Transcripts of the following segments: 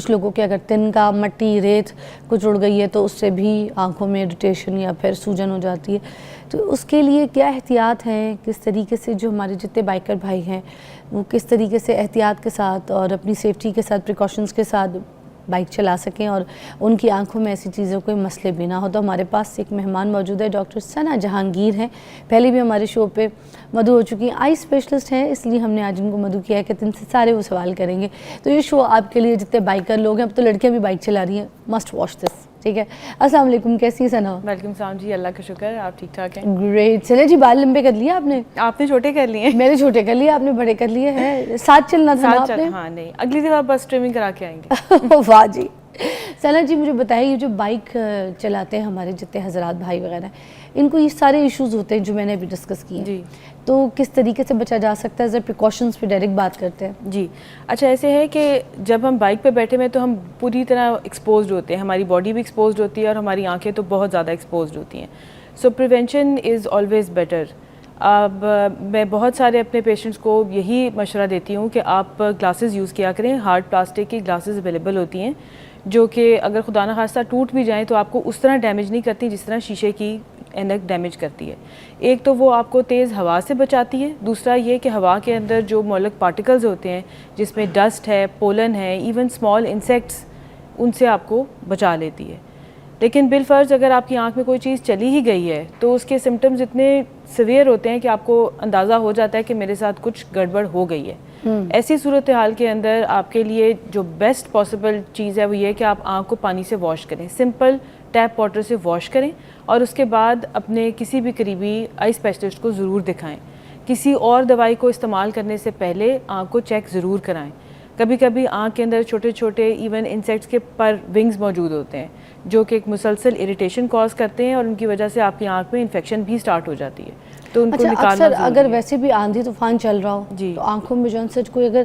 کچھ لوگوں کے اگر تنکا مٹی ریت کچھ اڑ گئی ہے تو اس سے بھی آنکھوں میں اریٹیشن یا پھر سوجن ہو جاتی ہے. تو اس کے لیے کیا احتیاط ہیں, کس طریقے سے جو ہمارے جتنے بائکر بھائی ہیں وہ کس طریقے سے احتیاط کے ساتھ اور اپنی سیفٹی کے ساتھ پریکاشنز کے ساتھ بائک چلا سکیں اور ان کی آنکھوں میں ایسی چیزوں کوئی مسئلے بھی نہ ہو. تو ہمارے پاس ایک مہمان موجود ہے, ڈاکٹر ثنا جہانگیر ہیں. پہلے بھی ہمارے شو پہ مدعو ہو چکی ہیں, آئی اسپیشلسٹ ہیں, اس لیے ہم نے آج ان کو مدعو کیا ہے کہ ان سے سارے وہ سوال کریں گے. تو یہ شو آپ کے لیے جتنے بائکر لوگ ہیں, اب تو لڑکیاں بھی بائک چلا رہی ہیں, مسٹ واچ دس. ٹھیک ہے, السلام علیکم, کیسی ہے ثنا؟ ویلکم السلام جی, اللہ کا شکر, آپ ٹھیک ٹھاک ہیں؟ گریٹ. چلے جی, بال لمبے کر لیے آپ نے؟ آپ نے چھوٹے کر لیے؟ میں نے چھوٹے کر لیے, آپ نے بڑے کر لیے ہیں. ساتھ چلنا تھا نا آپ نے؟ ہاں نہیں, اگلی دفعہ بس ٹریمنگ کرا کے آئیں گے. واہ جی. ثنا جی مجھے بتائیے, یہ جو بائک چلاتے ہیں ہمارے جتنے حضرات بھائی وغیرہ, ان کو یہ سارے ایشوز ہوتے ہیں جو میں نے ابھی ڈسکس کیے ہیں, جی, تو کس طریقے سے بچا جا سکتا ہے؟ ذرا پریکاشنز پہ ڈائریکٹ بات کرتے ہیں. جی اچھا, ایسے ہے کہ جب ہم بائک پہ بیٹھے ہوئے تو ہم پوری طرح ایکسپوزڈ ہوتے ہیں, ہماری باڈی بھی ایکسپوزڈ ہوتی ہے اور ہماری آنکھیں تو بہت زیادہ ایکسپوزڈ ہوتی ہیں. سو پریونشن از آلویز بیٹر. اب میں بہت سارے اپنے پیشنٹس کو یہی مشورہ دیتی ہوں کہ آپ گلاسز یوز کیا کریں. ہارڈ پلاسٹک کی گلاسز اویلیبل ہوتی ہیں جو کہ اگر خدا نخواستہ ٹوٹ بھی جائیں تو آپ کو اس طرح ڈیمیج نہیں کرتی جس طرح شیشے کی اینک ڈیمیج کرتی ہے. ایک تو وہ آپ کو تیز ہوا سے بچاتی ہے, دوسرا یہ کہ ہوا کے اندر جو مولک پارٹیکلز ہوتے ہیں جس میں ڈسٹ ہے, پولن ہے, ایون اسمال انسیکٹس, ان سے آپ کو بچا لیتی ہے. لیکن بالفرض اگر آپ کی آنکھ میں کوئی چیز چلی ہی گئی ہے تو اس کے سمٹمز اتنے سیویئر ہوتے ہیں کہ آپ کو اندازہ ہو جاتا ہے کہ میرے ساتھ کچھ گڑبڑ ہو گئی ہے. ایسی صورتحال کے اندر آپ کے لیے جو بیسٹ پاسبل چیز ہے وہ یہ کہ آپ آنکھ کو پانی سے واش کریں, سمپل ٹیپ واٹر سے واش کریں, اور اس کے بعد اپنے کسی بھی قریبی آئی اسپیشلسٹ کو ضرور دکھائیں. کسی اور دوائی کو استعمال کرنے سے پہلے آنکھ کو چیک ضرور کرائیں. کبھی کبھی آنکھ کے اندر چھوٹے چھوٹے ایون انسیکٹس کے پر ونگز موجود ہوتے ہیں جو کہ ایک مسلسل اریٹیشن کاز کرتے ہیں اور ان کی وجہ سے آپ کی آنکھ میں انفیکشن بھی سٹارٹ ہو جاتی ہے. تو ان کو نکالنا ضروری ہے. اگر ویسے بھی آندھی طوفان چل رہا ہو تو آنکھوں میں جو ہے کوئی اگر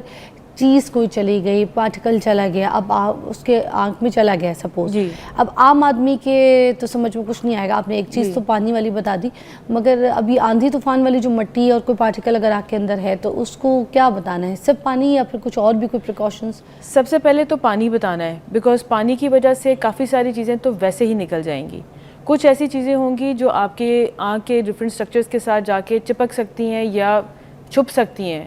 چیز کوئی چلی گئی, پارٹیکل چلا گیا, اب اس کے آنکھ میں چلا گیا سپوز, اب عام آدمی کے تو سمجھ میں کچھ نہیں آئے گا. آپ نے ایک چیز تو پانی والی بتا دی, مگر ابھی آندھی طوفان والی جو مٹی اور کوئی پارٹیکل اگر آنکھ کے اندر ہے تو اس کو کیا بتانا ہے؟ صرف پانی یا پھر کچھ اور بھی کوئی پریکاشنز؟ سب سے پہلے تو پانی بتانا ہے, بیکاز پانی کی وجہ سے کافی ساری چیزیں تو ویسے ہی نکل جائیں گی. کچھ ایسی چیزیں ہوں گی جو آپ کے آنکھ کے ڈفرینٹ اسٹرکچرز کے ساتھ جا کے چپک سکتی ہیں یا چھپ سکتی ہیں.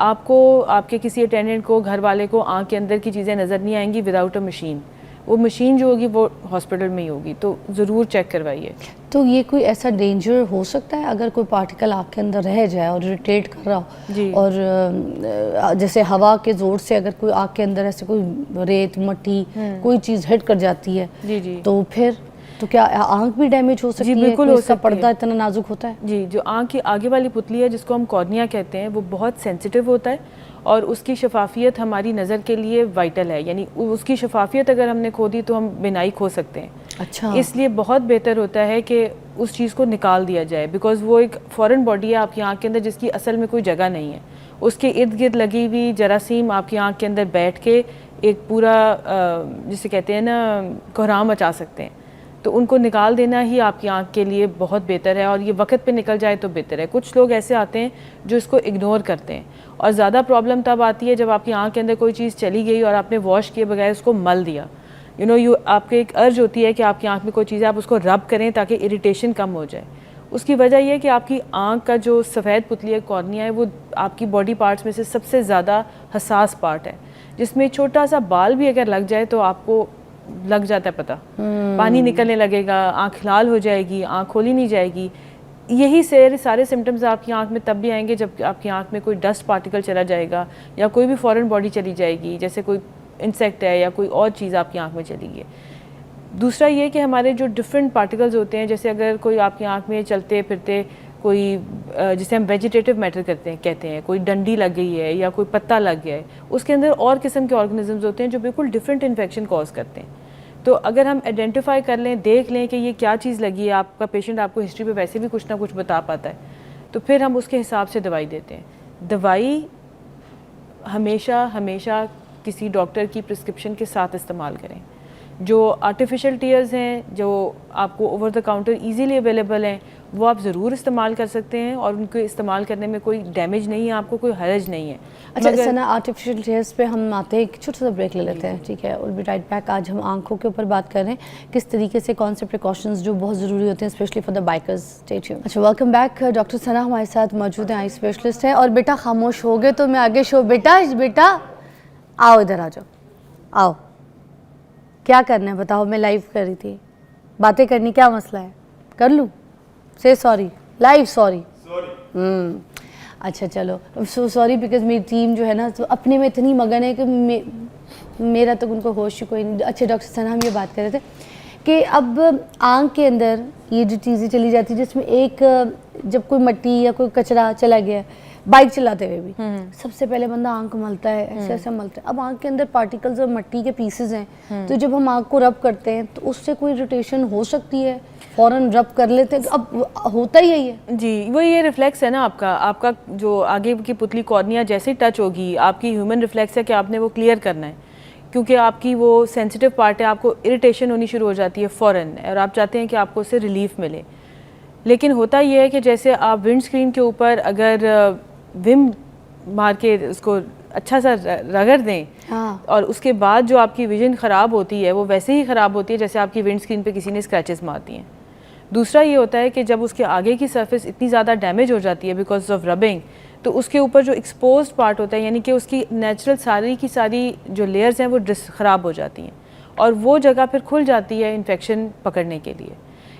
آپ کو آپ کے کسی اٹینڈنٹ کو, گھر والے کو آنکھ کے اندر کی چیزیں نظر نہیں آئیں گی وداؤٹ اے مشین. وہ مشین جو ہوگی وہ ہاسپٹل میں ہی ہوگی, تو ضرور چیک کروائیے. تو یہ کوئی ایسا ڈینجر ہو سکتا ہے اگر کوئی پارٹیکل آنکھ کے اندر رہ جائے اور اریٹیٹ کر رہا ہو, اور جیسے ہوا کے زور سے اگر کوئی آنکھ کے اندر ایسے کوئی ریت مٹی کوئی چیز ہٹ کر جاتی ہے تو پھر تو کیا آنکھ بھی ڈیمیج ہو سکتی ہے؟ بالکل ہو سکتا ہے. پردہ اتنا نازک ہوتا ہے. جی, جو آنکھ کی آگے والی پتلی ہے جس کو ہم کارنیا کہتے ہیں وہ بہت سینسیٹیو ہوتا ہے اور اس کی شفافیت ہماری نظر کے لیے وائٹل ہے. یعنی اس کی شفافیت اگر ہم نے کھو دی تو ہم بینائی کھو سکتے ہیں. اچھا, اس لیے بہت بہتر ہوتا ہے کہ اس چیز کو نکال دیا جائے, بیکاز وہ ایک فورن باڈی ہے آپ کی آنکھ کے اندر جس کی اصل میں کوئی جگہ نہیں ہے. اس کے ارد گرد لگی ہوئی جراثیم آپ کی آنکھ کے اندر بیٹھ کے ایک پورا جسے کہتے ہیں نا کوہرام مچا سکتے ہیں. تو ان کو نکال دینا ہی آپ کی آنکھ کے لیے بہت بہتر ہے, اور یہ وقت پہ نکل جائے تو بہتر ہے. کچھ لوگ ایسے آتے ہیں جو اس کو اگنور کرتے ہیں, اور زیادہ پرابلم تب آتی ہے جب آپ کی آنکھ کے اندر کوئی چیز چلی گئی اور آپ نے واش کیے بغیر اس کو مل دیا. آپ کے ایک ارج ہوتی ہے کہ آپ کی آنکھ میں کوئی چیز ہے, آپ اس کو رب کریں تاکہ اریٹیشن کم ہو جائے. اس کی وجہ یہ کہ آپ کی آنکھ کا جو سفید پتلی ہے کارنیا ہے وہ آپ کی باڈی پارٹس میں سے سب سے زیادہ حساس پارٹ ہے, جس میں چھوٹا سا بال بھی اگر لگ جائے تو آپ کو لگ جاتا ہے پتہ, پانی نکلنے لگے گا, آنکھ لال ہو جائے گی, آنکھ کھولی نہیں جائے گی. یہی سارے سمٹمز آپ کی آنکھ میں تب بھی آئیں گے جب آپ کی آنکھ میں کوئی ڈسٹ پارٹیکل چلا جائے گا یا کوئی بھی فورن باڈی چلی جائے گی, جیسے کوئی انسیکٹ ہے یا کوئی اور چیز آپ کی آنکھ میں چلی گئی. دوسرا یہ کہ ہمارے جو ڈفرینٹ پارٹیکلز ہوتے ہیں, جیسے اگر کوئی آپ کی آنکھ میں چلتے پھرتے کوئی جسے ہم ویجیٹیو میٹر کہتے ہیں, کوئی ڈنڈی لگ گئی ہے یا کوئی پتا لگ گیا ہے, اس کے اندر اور قسم کے آرگنزمز ہوتے ہیں جو بالکل ڈفرینٹ انفیکشن کاز کرتے ہیں. تو اگر ہم آئیڈینٹیفائی کر لیں, دیکھ لیں کہ یہ کیا چیز لگی ہے, آپ کا پیشنٹ آپ کو ہسٹری پہ ویسے بھی کچھ نہ کچھ بتا پاتا ہے, تو پھر ہم اس کے حساب سے دوائی دیتے ہیں. دوائی ہمیشہ کسی ڈاکٹر کی پرسکرپشن کے ساتھ استعمال کریں. جو آرٹیفیشل ٹیئرز ہیں جو آپ کو over the counter easily available ہیں وہ آپ ضرور استعمال کر سکتے ہیں, اور ان کو استعمال کرنے میں کوئی ڈیمیج نہیں ہے, آپ کو کوئی حرج نہیں ہے. اچھا ثنا, آرٹیفیشل ٹیئرز پہ ہم آتے ہیں, ایک چھوٹا سا بریک لے لیتے ہیں, ٹھیک ہے؟ Will be right back. آج ہم آنکھوں کے اوپر بات کر رہے ہیں, کس طریقے سے کون سے پریکاشنز جو بہت ضروری ہوتے ہیں especially for the bikers. Stay tuned. اچھا, ویلکم بیک. ڈاکٹر ثنا ہمارے ساتھ موجود ہیں, آئی اسپیشلسٹ ہیں. اور بیٹا خاموش ہو گئے تو میں آگے شو. بیٹا آؤ ادھر آ جاؤ, آؤ. کیا کرنا ہے بتاؤ؟ میں لائیو کر رہی تھی, باتیں کرنی, کیا مسئلہ ہے؟ کر لوں؟ سے سوری, لائیو سوری. اچھا چلو, سو سوری بیکاز میری ٹیم جو ہے نا تو اپنے میں اتنی مگن ہے کہ میرا تو ان کو ہوش کوئی نہیں. اچھا ڈاکٹر ثنا, ہم یہ بات کر رہے تھے کہ اب آنکھ کے اندر یہ جو چیزیں چلی جاتی ہیں جس میں ایک جب کوئی مٹی یا کوئی کچرا چلا گیا, بائک چلاتے ہوئے بھی سب سے پہلے بندہ آنکھ ملتا ہے, ایسے ایسے ملتا ہے. اب آنکھ کے اندر پارٹیکلز اور مٹی کے پیسز ہیں, تو جب ہم آنکھ کو رب کرتے ہیں تو اس سے کوئی اریٹیشن ہو سکتی ہے, فوراً رب کر لیتے ہیں, اب ہوتا ہی یہی ہے. جی, وہ یہ ریفلیکس ہے نا آپ کا جو آگے کی پتلی کارنیا جیسے ہی ٹچ ہوگی, آپ کی ہیومن ریفلیکس ہے کہ آپ نے وہ کلیئر کرنا ہے, کیونکہ آپ کی وہ سینسیٹیو پارٹ ہے, آپ کو اریٹیشن ہونی شروع ہو جاتی ہے فوراً, اور آپ چاہتے ہیں کہ آپ کو اس سے ریلیف ملے. لیکن ہوتا یہ ہے کہ جیسے آپ ونڈ اسکرین کے اوپر اگر وم مار کے اس کو اچھا سا رگڑ دیں, اور اس کے بعد جو آپ کی ویژن خراب ہوتی ہے وہ ویسے ہی خراب ہوتی ہے جیسے آپ کی ونڈ اسکرین پہ کسی نے اسکریچز مار دی ہیں. دوسرا یہ ہوتا ہے کہ جب اس کے آگے کی سرفیس اتنی زیادہ ڈیمیج ہو جاتی ہے بیکاز آف ربنگ, تو اس کے اوپر جو ایکسپوزڈ پارٹ ہوتا ہے, یعنی کہ اس کی نیچرل ساری کی ساری جو لیئرز ہیں وہ خراب ہو جاتی ہیں, اور وہ جگہ پھر کھل جاتی ہے انفیکشن پکڑنے کے لیے.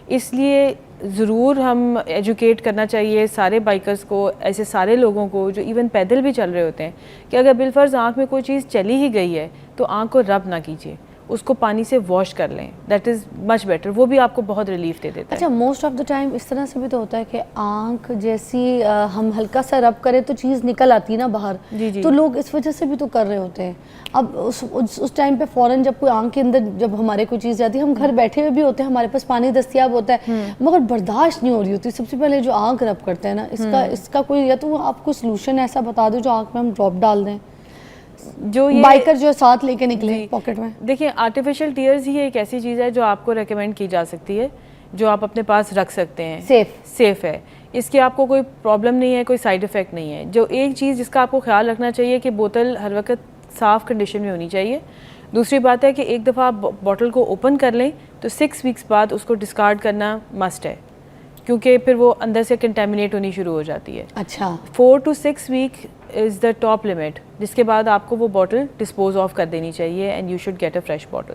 اس لیے ضرور ہم ایجوکیٹ کرنا چاہیے سارے بائکرز کو, ایسے سارے لوگوں کو جو ایون پیدل بھی چل رہے ہوتے ہیں, کہ اگر بالفرض آنکھ میں کوئی چیز چلی ہی گئی ہے تو آنکھ کو رب نہ کیجیے, اس کو پانی سے واش کر لیں, دیٹ از مچ بیٹر, وہ بھی آپ کو بہت ریلیف دے دیتا ہے. اچھا, موسٹ آف دا ٹائم اس طرح سے بھی تو ہوتا ہے کہ آنکھ جیسی ہم ہلکا سا رب کریں تو چیز نکل آتی ہے نا باہر, تو لوگ اس وجہ سے بھی تو کر رہے ہوتے ہیں. اب اس ٹائم پہ فوراً جب کوئی آنکھ کے اندر جب ہمارے کوئی چیز جاتی ہے, ہم گھر بیٹھے ہوئے بھی ہوتے ہیں, ہمارے پاس پانی دستیاب ہوتا ہے, مگر برداشت نہیں ہو رہی ہوتی. سب سے پہلے جو آنکھ رب کرتے ہیں نا, اس کا کوئی, یا تو آپ کو سلوشن ایسا بتا دو جو آنکھ میں ہم ڈراپ ڈال دیں, جو بائکر جو ساتھ لے کے نکلے پاکٹ میں. دیکھیں, آرٹیفیشل ٹیئرز ہی ایک ایسی چیز ہے جو آپ کو ریکمینڈ کی جا سکتی ہے, جو آپ اپنے پاس رکھ سکتے ہیں, سیف ہے, اس کی آپ کو کوئی پرابلم نہیں ہے, کوئی سائیڈ افیکٹ نہیں ہے. جو ایک چیز جس کا آپ کو خیال رکھنا چاہیے کہ بوتل ہر وقت صاف کنڈیشن میں ہونی چاہیے. دوسری بات ہے کہ ایک دفعہ آپ بوٹل کو اوپن کر لیں تو 6 ویکس بعد اس کو ڈسکارڈ کرنا مسٹ ہے, کیونکہ پھر وہ اندر سے کنٹامینیٹ ہونی شروع ہو جاتی ہے. اچھا, 4 to 6 week is the top limit, جس کے بعد آپ کو وہ بوٹل ڈسپوز آف کر دینی چاہیے, and you should get a fresh bottle.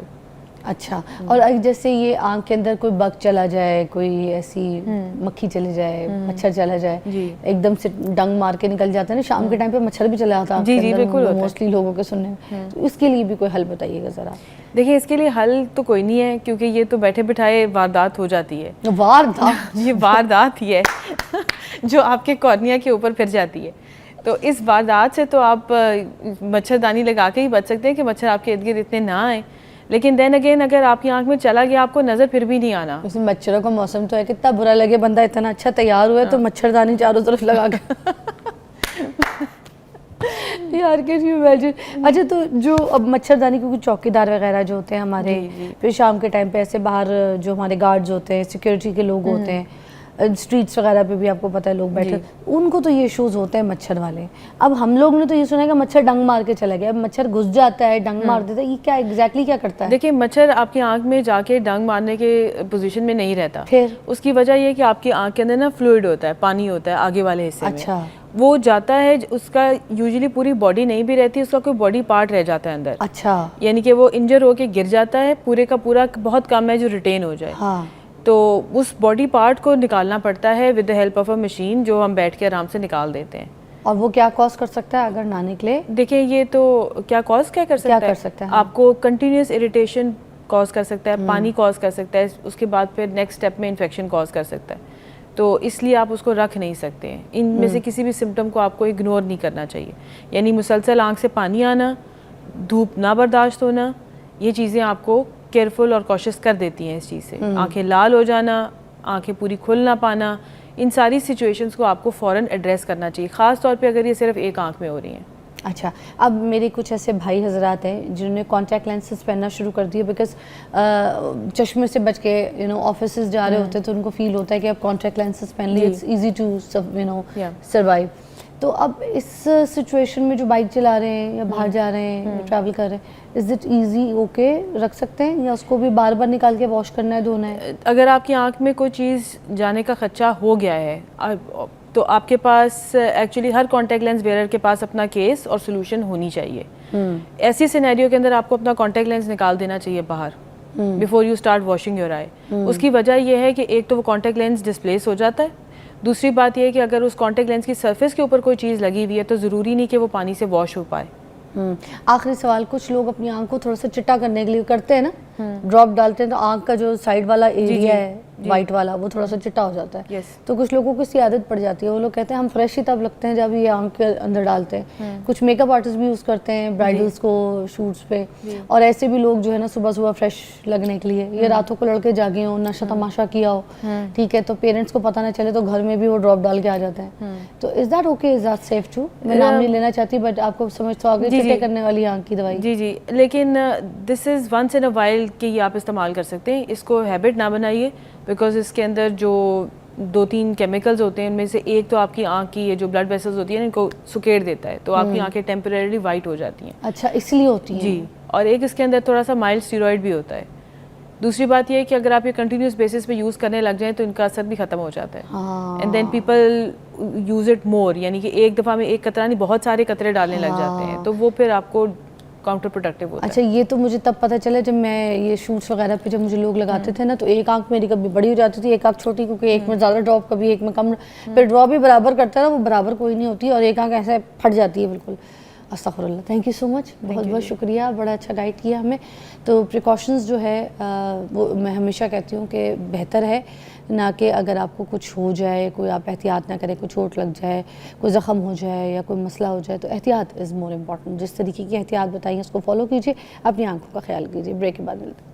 اچھا, اور جیسے یہ آنکھ کے اندر کوئی بگ چلا جائے, کوئی ایسی مکھی چلی جائے, مچھر چلا جائے, ایک دم سے ڈنگ مار کے نکل جاتا ہے نا, شام کے ٹائم پہ مچھر بھی چلا جاتا ہے بالکل موسٹلی لوگوں کے سننے میں, تو اس کے لیے بھی کوئی حل بتائیے گا ذرا. دیکھیں, اس کے لیے حل تو کوئی نہیں ہے, کیونکہ یہ تو بیٹھے بٹھائے واردات ہو جاتی ہے. واردات؟ یہ واردات ہی ہے جو آپ کے کارنیا کے اوپر پھر جاتی ہے. تو اس واردات سے تو آپ مچھردانی لگا کے ہی بچ سکتے ہیں کہ مچھر آپ کے ارد گرد اتنے نہ آئیں. لیکن دین اگین اگر آپ کی آنکھ میں چلا گیا, آپ کو نظر پھر بھی نہیں آنا. اس میں مچھروں کا موسم تو ہے, کتنا برا لگے بندہ اتنا اچھا تیار ہوا ہے تو مچھردانی چاروں طرف لگا کے یار کین یو امیجن. اچھا, تو جو اب مچھردانی کیونکہ چوکیدار وغیرہ جو ہوتے ہیں ہمارے, پھر شام کے ٹائم پہ ایسے باہر جو ہمارے گارڈز ہوتے ہیں, سیکورٹی کے لوگ ہوتے ہیں, اسٹریٹس وغیرہ پہ بھی آپ کو پتہ ہے لوگ بیٹھے, ان کو تو یہ ایشوز ہوتے ہیں مچھر والے. اب ہم لوگ نے تو یہ سنا ہے کہ مچھر ڈنگ مار کے چلا گیا, اب مچھر گھس جاتا ہے, ڈنگ مار دیتا ہے, یہ کیا ایگزیکٹلی کیا کرتا ہے؟ دیکھیں, مچھر آپ کی آنکھ میں جا کے ڈنگ مارنے کے پوزیشن میں نہیں رہتا. پھر اس کی وجہ یہ کہ آپ کی آنکھ کے اندر نا فلوئڈ ہوتا ہے, پانی ہوتا ہے آگے والے حصے میں. اچھا, وہ جاتا ہے, اس کا یوزلی پوری باڈی نہیں بھی رہتی, اس کا کوئی باڈی پارٹ رہ جاتا ہے اندر. اچھا, یعنی کہ وہ انجر ہو کے گر جاتا ہے, پورے کا پورا بہت کم ہے جو ریٹین ہو جائے. تو اس باڈی پارٹ کو نکالنا پڑتا ہے with the help of a machine, جو ہم بیٹھ کے آرام سے نکال دیتے ہیں. اور وہ کیا کاز کر سکتا ہے اگر نہ نکلے؟ دیکھیں, یہ تو کیا کاز کیا کر سکتا ہے, آپ کو کنٹینیوس اریٹیشن کاز کر سکتا ہے, پانی کاز کر سکتا ہے, اس کے بعد پھر نیکسٹ اسٹیپ میں انفیکشن کاز کر سکتا ہے. تو اس لیے آپ اس کو رکھ نہیں سکتے ہیں. ان میں سے کسی بھی سمٹم کو آپ کو اگنور نہیں کرنا چاہیے. یعنی مسلسل آنکھ سے پانی آنا, دھوپ نہ برداشت ہونا, یہ چیزیں آپ کو کیئرفل اور کوشش کر دیتی ہیں اس چیز سے. آنکھیں لال ہو جانا, آنکھیں پوری کھل نہ پانا, ان ساری سچویشنز کو آپ کو فوراً ایڈریس کرنا چاہیے, خاص طور پہ اگر یہ صرف ایک آنکھ میں ہو رہی ہیں. اچھا اب میرے کچھ ایسے بھائی حضرات ہیں جنہوں نے کانٹیکٹ لینسز پہننا شروع کر دیے بیکاز چشمے سے بچ کے آفیسز جا رہے ہوتے ہیں تو ان کو فیل ہوتا ہے کہ اب کانٹیکٹ لینسز پہن لیے اٹس ایزی ٹو سروائیو. تو اب اس سچویشن میں جو بائک چلا رہے ہیں یا باہر جا رہے ہیں ٹریول کر رہے ہیں از اٹ ایزی اوکے رکھ سکتے ہیں یا اس کو بھی بار بار نکال کے واش کرنا ہے دھونا ہے؟ اگر آپ کی آنکھ میں کوئی چیز جانے کا خدشہ ہو گیا ہے تو آپ کے پاس ایکچولی ہر کانٹیکٹ لینس ویئرر کے پاس اپنا کیس اور سولوشن ہونی چاہیے. ایسی سینیریو کے اندر آپ کو اپنا کانٹیکٹ لینس نکال دینا چاہیے باہر before you start washing your eye. اس کی وجہ یہ ہے کہ ایک تو وہ کانٹیکٹ لینس ڈسپلیس ہو جاتا ہے, دوسری بات یہ ہے کہ اگر اس کانٹیکٹ لینس کی سرفیس کے اوپر کوئی چیز لگی ہوئی ہے تو ضروری نہیں کہ وہ پانی سے واش ہو پائے. آخری سوال, کچھ لوگ اپنی آنکھ کو تھوڑا سا چٹا کرنے کے لیے کرتے ہیں نا, ڈراپ ڈالتے ہیں تو آنکھ کا جو سائڈ والا ایریا ہے وائٹ والا وہ تھوڑا سا چٹا ہو جاتا ہے. تو کچھ لوگوں کو اس کی عادت پڑ جاتی ہے, وہ لوگ کہتے ہیں ہم فریش ہی تب لگتے ہیں جب یہ آنکھ کے اندر ڈالتے ہیں. کچھ میک اپ آرٹسٹ بھی یوز کرتے ہیں برائڈلس کو شوٹس پہ, اور ایسے بھی لوگ جو ہے نا صبح صبح فریش لگنے کے لیے یہ راتوں کو لڑکے جاگے ہوں, نشہ تماشا کیا ہو, ٹھیک ہے, تو پیرنٹس کو پتہ نہ چلے تو گھر میں بھی وہ ڈراپ ڈال کے آ جاتا ہے. تو is that okay, is that safe too? میں نام نہیں لینا چاہتی بٹ آپ کو سمجھ تو آگے چٹے کرنے والی آنکھ کی دوائی. جی لیکن دس is once in a while کہ یہ آپ استعمال کر سکتے ہیں. اس کو ہیبٹ نہ بنائیے بیکاز اس کے اندر جو 2-3 کیمیکلز ہوتے ہیں ان میں سے ایک تو آپ کی آنکھ کی یہ جو بلڈ ویسلز ہوتی ہیں ان کو سکیڑ دیتا ہے, تو آپ کی آنکھیں ٹیمپریریلی وائٹ ہو جاتی ہیں. اچھا اس لیے ہوتی ہیں؟ جی, اور ایک اس کے اندر تھوڑا سا مائلڈ اسٹیرائڈ بھی ہوتا ہے. دوسری بات یہ ہے کہ اگر آپ یہ کنٹینیوس بیسس پہ یوز کرنے لگ جائیں تو ان کا اثر بھی ختم ہو جاتا ہے. And then people use it more, یعنی کہ ایک دفعہ میں ایک قطرہ نہیں بہت سارے قطرے ڈالنے لگ جاتے ہیں, تو وہ پھر آپ کو کاؤنٹر پروڈکٹیو ہوتا ہے. اچھا یہ تو مجھے تب پتہ چلا جب میں یہ شوٹس وغیرہ پہ جب مجھے لوگ لگاتے تھے نا, تو ایک آنکھ میری کبھی بڑی ہو جاتی تھی, ایک آنکھ چھوٹی, کیونکہ ایک میں زیادہ ڈراپ کبھی ایک میں کم, پھر ڈراپ بھی برابر کرتا ہے وہ برابر کوئی نہیں ہوتی, اور ایک آنکھ ایسے پھٹ جاتی ہے بالکل. استغفر اللہ. تھینک یو سو مچ, بہت بہت شکریہ, بڑا اچھا گائیڈ کیا ہمیں. تو پریکاشنز جو ہے وہ میں ہمیشہ کہتی ہوں کہ بہتر ہے نہ کہ اگر آپ کو کچھ ہو جائے, کوئی آپ احتیاط نہ کریں, کوئی چوٹ لگ جائے, کوئی زخم ہو جائے یا کوئی مسئلہ ہو جائے, تو احتیاط از مور امپورٹنٹ. جس طریقے کی احتیاط بتائیے اس کو فالو کیجیے, اپنی آنکھوں کا خیال کیجیے. بریک کے بعد ملتے ہیں.